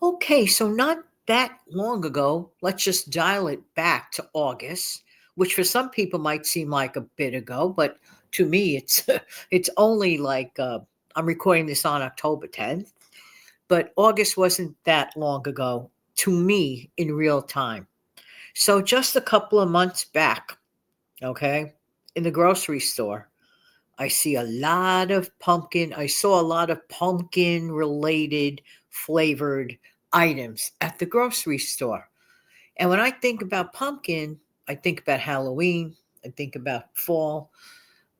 Okay, so not that long ago, let's just dial it back to August, which for some people might seem like a bit ago, but to me, it's it's only like I'm recording this on October 10th, but August wasn't that long ago to me in real time. So just a couple of months back, okay, in the grocery store, I see a lot of pumpkin. I saw a lot of pumpkin related flavored items at the grocery store. And when I think about pumpkin, I think about Halloween, I think about fall.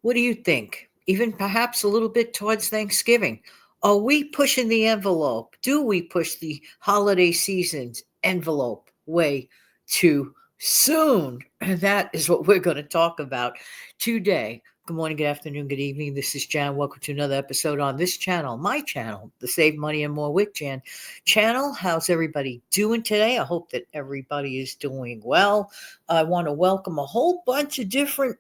What do you think? Even perhaps a little bit towards Thanksgiving. Are we pushing the envelope? Do we push the holiday season's envelope way too soon? And that is what we're going to talk about today. Good morning, good afternoon, good evening. This is Jan. Welcome to another episode on this channel, my channel, the Save Money and More with Jan channel. How's everybody doing today? I hope that everybody is doing well. I want to welcome a whole bunch of different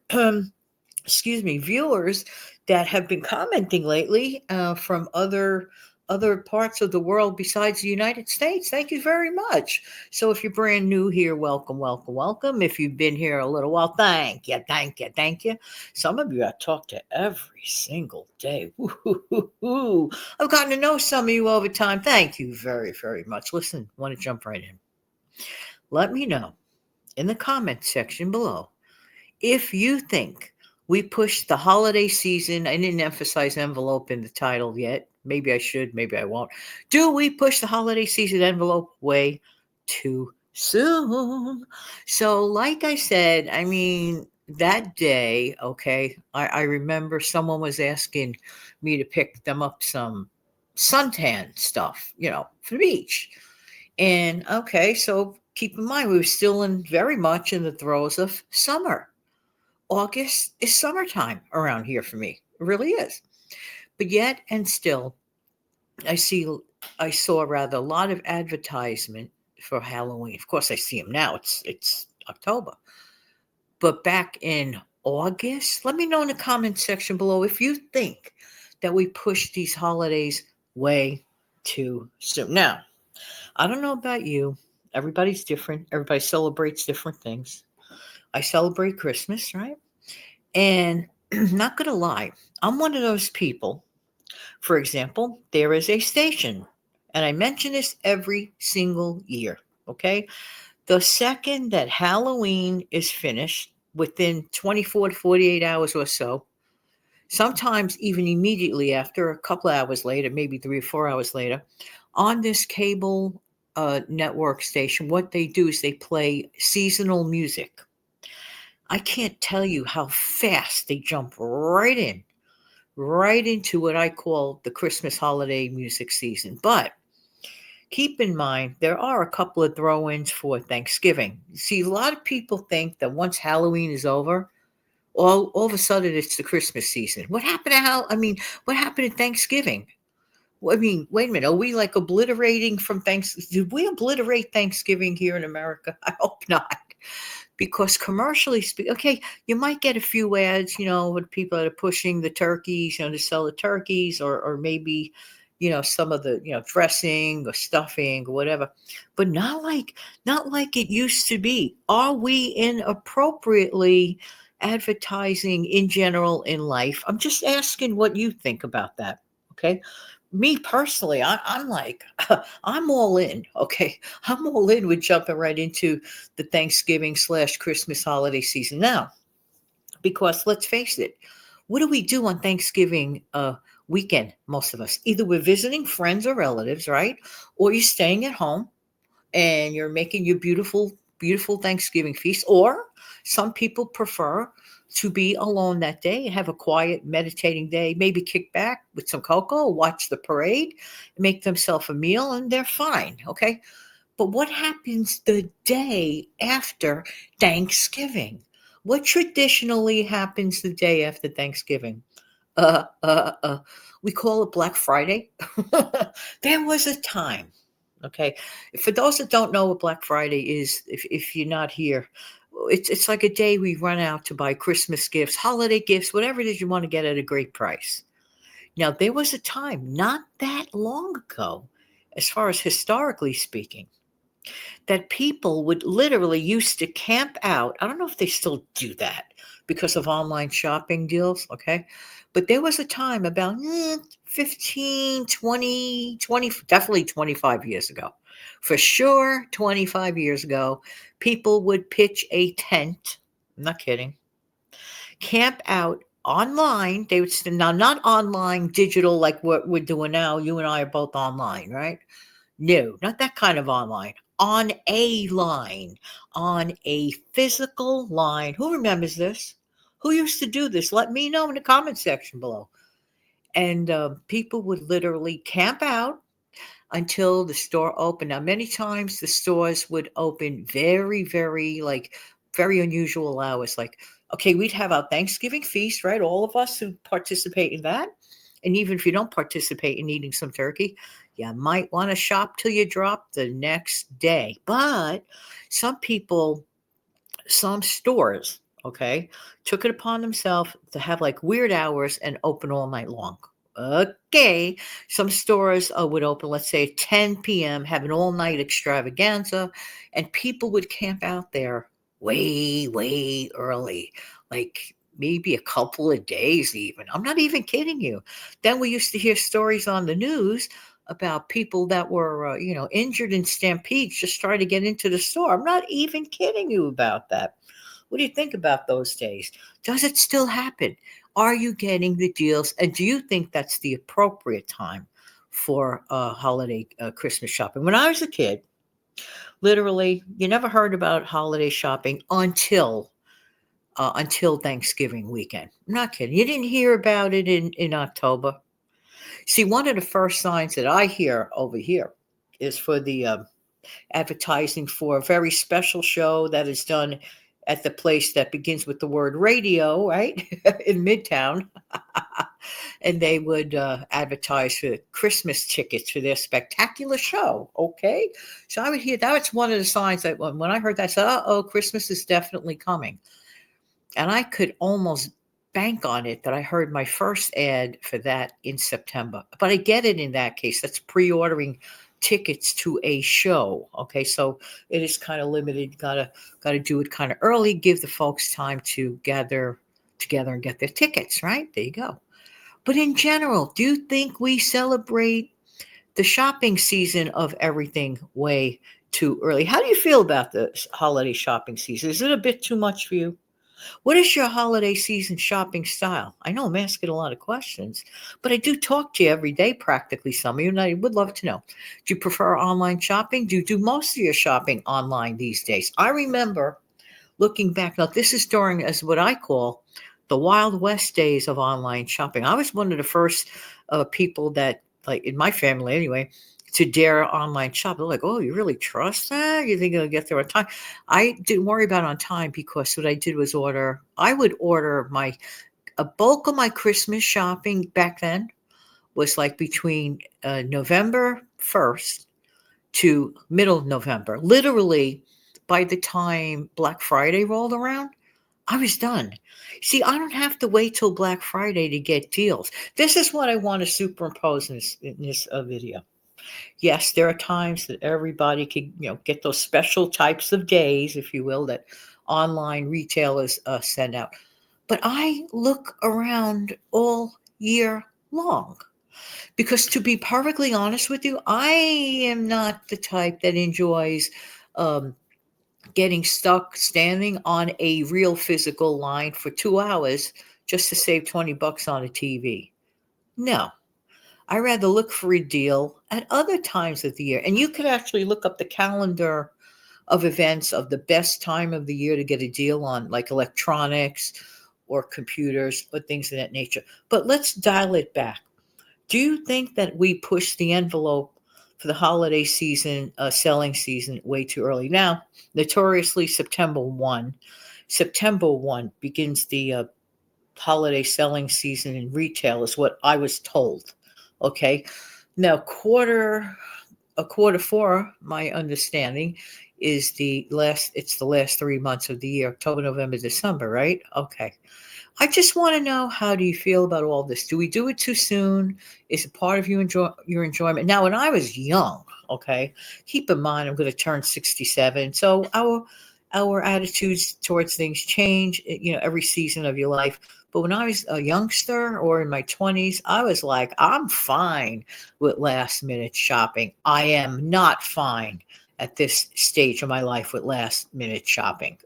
viewers that have been commenting lately from other parts of the world besides the United States. Thank you very much. So if you're brand new here, welcome, welcome, welcome. If you've been here a little while, thank you, thank you, thank you. Some of you I talk to every single day. Woo-hoo-hoo-hoo. I've gotten to know some of you over time. Thank you very, very much. Listen, want to jump right in. Let me know in the comment section below if you think we pushed the holiday season. I didn't emphasize envelope in the title yet. Maybe I should, maybe I won't. Do we push the holiday season envelope way too soon? So, like I said, I mean, that day, okay, I remember someone was asking me to pick them up some suntan stuff, for the beach. And okay, so keep in mind, we were still very much in the throes of summer. August is summertime around here for me. It really is. But yet and still, I see I saw rather a lot of advertisement for Halloween. Of course, I see them now. It's October. But back in August, let me know in the comment section below if you think that we push these holidays way too soon. Now, I don't know about you. Everybody's different. Everybody celebrates different things. I celebrate Christmas, right? And not going to lie, I'm one of those people. For example, there is a station, and I mention this every single year, okay? The second that Halloween is finished, within 24 to 48 hours or so, sometimes even immediately after, a couple of hours later, maybe 3 or 4 hours later, on this cable network station, what they do is they play seasonal music. I can't tell you how fast they jump right into what I call the Christmas holiday music season. But keep in mind, there are a couple of throw ins for Thanksgiving. See, a lot of people think that once Halloween is over, all of a sudden it's the Christmas season. What happened to what happened to Thanksgiving? Well, I mean, wait a minute. Are we like obliterating from Did we obliterate Thanksgiving here in America? I hope not. Because commercially speaking, okay, you might get a few ads, with people that are pushing the turkeys, to sell the turkeys, or maybe, some of the, dressing or stuffing or whatever, but not like it used to be. Are we inappropriately advertising in general in life? I'm just asking what you think about that. Okay. Me personally, I'm like, I'm all in. Okay. I'm all in with jumping right into the Thanksgiving/Christmas holiday season now. Because let's face it, what do we do on Thanksgiving weekend? Most of us, either we're visiting friends or relatives, right? Or you're staying at home and you're making your beautiful, beautiful Thanksgiving feast. Or some people prefer to be alone that day and have a quiet, meditating day, maybe kick back with some cocoa, watch the parade, make themselves a meal, and they're fine. Okay. But what happens the day after Thanksgiving? What traditionally happens the day after Thanksgiving? Uh, uh, uh, we call it Black Friday. There was a time. Okay, for those that don't know what Black Friday is, if you're not here, it's like a day we run out to buy Christmas gifts, holiday gifts, whatever it is you want to get at a great price. Now there was a time not that long ago, as far as historically speaking, that people would literally used to camp out. I don't know if they still do that because of online shopping deals, okay? But there was a time about 15, 20, 20, definitely 25 years ago. For sure, 25 years ago, people would pitch a tent. I'm not kidding. Camp out online. They would now not online digital like what we're doing now. You and I are both online, right? No, not that kind of online. On a line, on a physical line. Who remembers this? Who used to do this? Let me know in the comment section below. And people would literally camp out until the store opened. Now, many times the stores would open very, very, like, very unusual hours. Like, okay, we'd have our Thanksgiving feast, right? All of us who participate in that. And even if you don't participate in eating some turkey, you might want to shop till you drop the next day. But some people, some stores, okay, took it upon themselves to have like weird hours and open all night long. Okay, some stores would open, let's say, 10 p.m., have an all night extravaganza, and people would camp out there way, way early, like maybe a couple of days, even. I'm not even kidding you. Then we used to hear stories on the news about people that were, injured in stampedes just trying to get into the store. I'm not even kidding you about that. What do you think about those days? Does it still happen? Are you getting the deals? And do you think that's the appropriate time for holiday Christmas shopping? When I was a kid, literally, you never heard about holiday shopping until Thanksgiving weekend. I'm not kidding. You didn't hear about it in October. See, one of the first signs that I hear over here is for the advertising for a very special show that is done at the place that begins with the word radio, right? In Midtown. And they would advertise for Christmas tickets for their spectacular show. Okay. So I would hear that was one of the signs that when I heard that, I said, oh, Christmas is definitely coming. And I could almost bank on it that I heard my first ad for that in September. But I get it in that case. That's pre-ordering tickets to a show. Okay, so it is kind of limited. Gotta do it kind of early. Give the folks time to gather together and get their tickets. Right there, you go. But in general, do you think we celebrate the shopping season of everything way too early? How do you feel about the holiday shopping season? Is it a bit too much for you? What is your holiday season shopping style? I know I'm asking a lot of questions, but I do talk to you every day, practically some of you, and I would love to know. Do you prefer online shopping? Do you do most of your shopping online these days? I remember looking back, now this is during as what I call the Wild West days of online shopping. I was one of the first people that, like in my family anyway, to dare online shop. They're like, oh, you really trust that? You think it'll get there on time? I didn't worry about on time because what I did was I would order a bulk of my Christmas shopping back then was like between November 1st to middle of November. Literally, by the time Black Friday rolled around, I was done. See, I don't have to wait till Black Friday to get deals. This is what I want to superimpose in this video. Yes, there are times that everybody can, get those special types of days, if you will, that online retailers send out. But I look around all year long because, to be perfectly honest with you, I am not the type that enjoys um, getting stuck standing on a real physical line for 2 hours just to save $20 on a TV. No, I rather look for a deal at other times of the year. And you could actually look up the calendar of events of the best time of the year to get a deal on, like electronics or computers or things of that nature. But let's dial it back. Do you think that we push the envelope for the holiday season, selling season, way too early? Now, notoriously, September 1 begins the holiday selling season in retail, is what I was told. Okay. Now, quarter four, my understanding is it's the last 3 months of the year, October, November, December, right? Okay. I just want to know, how do you feel about all this? Do we do it too soon? Is it part of your enjoyment? Now, when I was young, okay, keep in mind I'm going to turn 67, so our attitudes towards things change, every season of your life. But when I was a youngster or in my 20s, I was like, I'm fine with last minute shopping. I am not fine at this stage of my life with last minute shopping.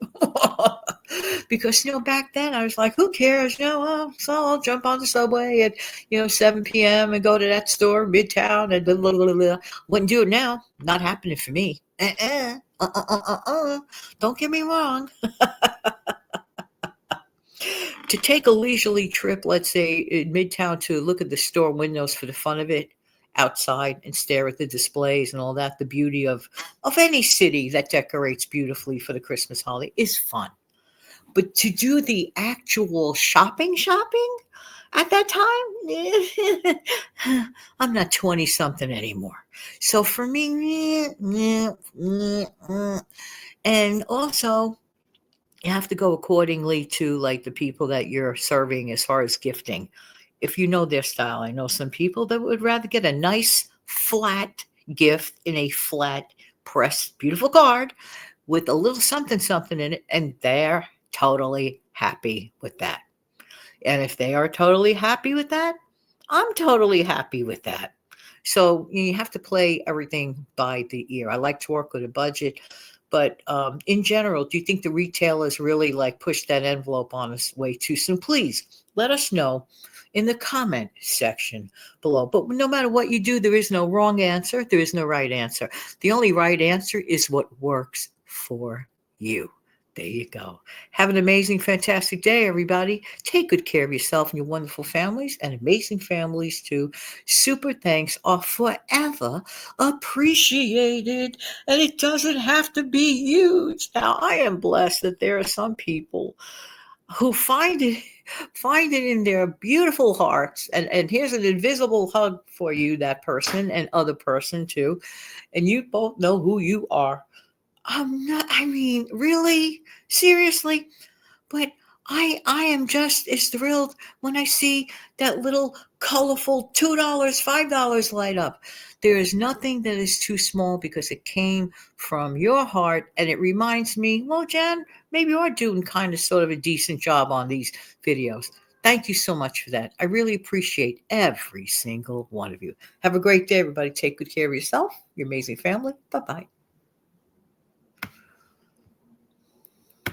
Because back then I was like, who cares? So I'll jump on the subway at 7 p.m. and go to that store midtown and blah, blah, blah, blah. Wouldn't do it now. Not happening for me. Don't get me wrong. To take a leisurely trip, let's say in midtown, to look at the store windows for the fun of it, outside, and stare at the displays and all that, the beauty of any city that decorates beautifully for the Christmas holiday is fun. But to do the actual shopping at that time, I'm not 20 something anymore. So for me, and also you have to go accordingly to like the people that you're serving as far as gifting. If you know their style, I know some people that would rather get a nice flat gift in a flat pressed beautiful card with a little something something in it, and they're totally happy with that. And if they are totally happy with that, I'm totally happy with that. So you have to play everything by the ear. I like to work with a budget, but in general, do you think the retailers really like push that envelope on us way too soon? Please let us know in the comment section below. But no matter what you do, there is no wrong answer. There is no right answer. The only right answer is what works for you. There you go. Have an amazing, fantastic day, everybody. Take good care of yourself and your wonderful families, and amazing families too. Super thanks are forever appreciated, and it doesn't have to be huge. Now, I am blessed that there are some people who find it in their beautiful hearts, and here's an invisible hug for you, that person and other person too, and you both know who you are. I'm not, I mean, really? Seriously? But I am just as thrilled when I see that little colorful $2, $5 light up. There is nothing that is too small because it came from your heart, and it reminds me, well, Jan, maybe you are doing kind of sort of a decent job on these videos. Thank you so much for that. I really appreciate every single one of you. Have a great day, everybody. Take good care of yourself, your amazing family. Bye bye.